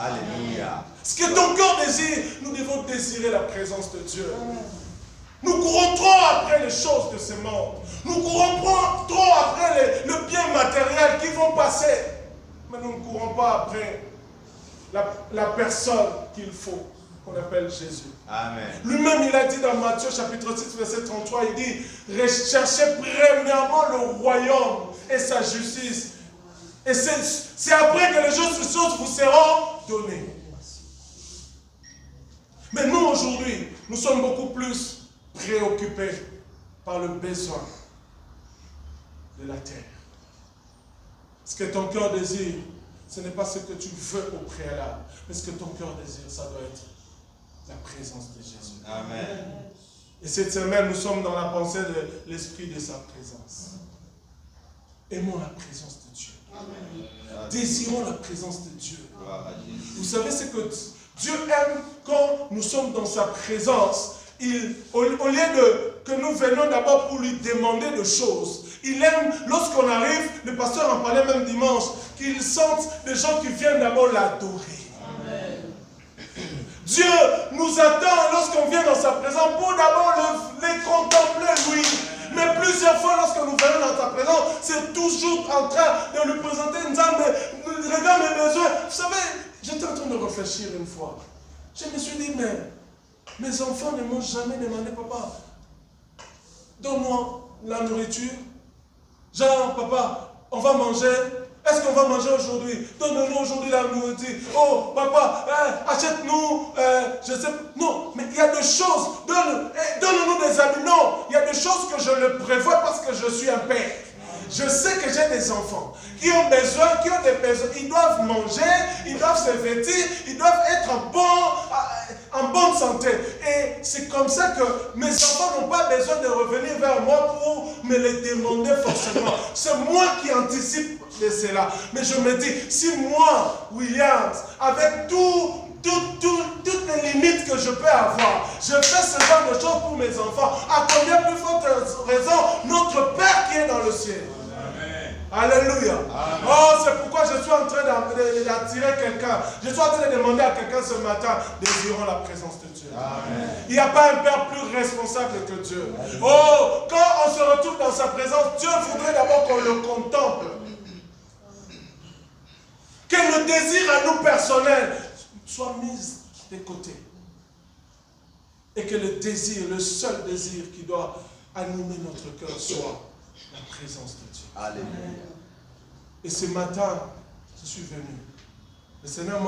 Alléluia. Ce que ton cœur désire, nous devons désirer la présence de Dieu. Nous courons trop après les choses de ce monde. Nous courons trop après le bien matériel qui vont passer. Mais nous ne courons pas après la personne qu'il faut, qu'on appelle Jésus. Amen. Lui-même, il a dit dans Matthieu chapitre 6, verset 33, il dit, recherchez premièrement le royaume et sa justice. Et c'est après que les choses vous seront données. Mais nous, aujourd'hui, nous sommes beaucoup plus préoccupés par le besoin de la terre. Ce que ton cœur désire, ce n'est pas ce que tu veux au préalable, mais ce que ton cœur désire, ça doit être la présence de Jésus. Amen. Et cette semaine, nous sommes dans la pensée de l'esprit de sa présence. Aimons la présence de Dieu. Amen. Désirons la présence de Dieu. Vous savez ce que Dieu aime quand nous sommes dans sa présence. Au lieu que nous venions d'abord pour lui demander de choses, il aime, lorsqu'on arrive, le pasteur en parlait même dimanche, qu'il sente des gens qui viennent d'abord l'adorer. Dieu nous attend lorsqu'on vient dans sa présence pour d'abord les contempler lui. Mais plusieurs fois lorsque nous venons dans sa présence, c'est toujours en train de lui présenter une âme, regarde mes besoins. Vous savez, j'étais en train de réfléchir une fois. Je me suis dit, mais mes enfants ne m'ont jamais demandé, papa, donne-moi la nourriture. Genre, papa, on va manger. Est-ce qu'on va manger aujourd'hui? Donne-nous aujourd'hui la nourriture. Oh, papa, achète-nous, je sais. Non, mais il y a des choses. Donne-nous des habits. Non, il y a des choses que je le prévois parce que je suis un père. Je sais que j'ai des enfants qui ont des besoins. Ils doivent manger, ils doivent se vêtir, ils doivent être en bonne santé. Et c'est comme ça que mes enfants n'ont pas besoin de revenir vers moi pour me les demander forcément. C'est moi qui anticipe de cela. Mais je me dis, si moi, Williams, avec toutes les limites que je peux avoir, je fais ce genre de choses pour mes enfants, à combien plus forte raison notre Père qui est dans le ciel. Alléluia. Amen. Oh, c'est pourquoi je suis en train d'attirer quelqu'un. Je suis en train de demander à quelqu'un ce matin, désirons la présence de Dieu. Amen. Il n'y a pas un Père plus responsable que Dieu. Amen. Oh, quand on se retrouve dans sa présence, Dieu voudrait d'abord qu'on le contemple. Que le désir à nous personnel soit mis de côté. Et que le désir, le seul désir qui doit animer notre cœur soit la présence de Dieu. Alléluia. Et ce matin, je suis venu. Le Seigneur m'a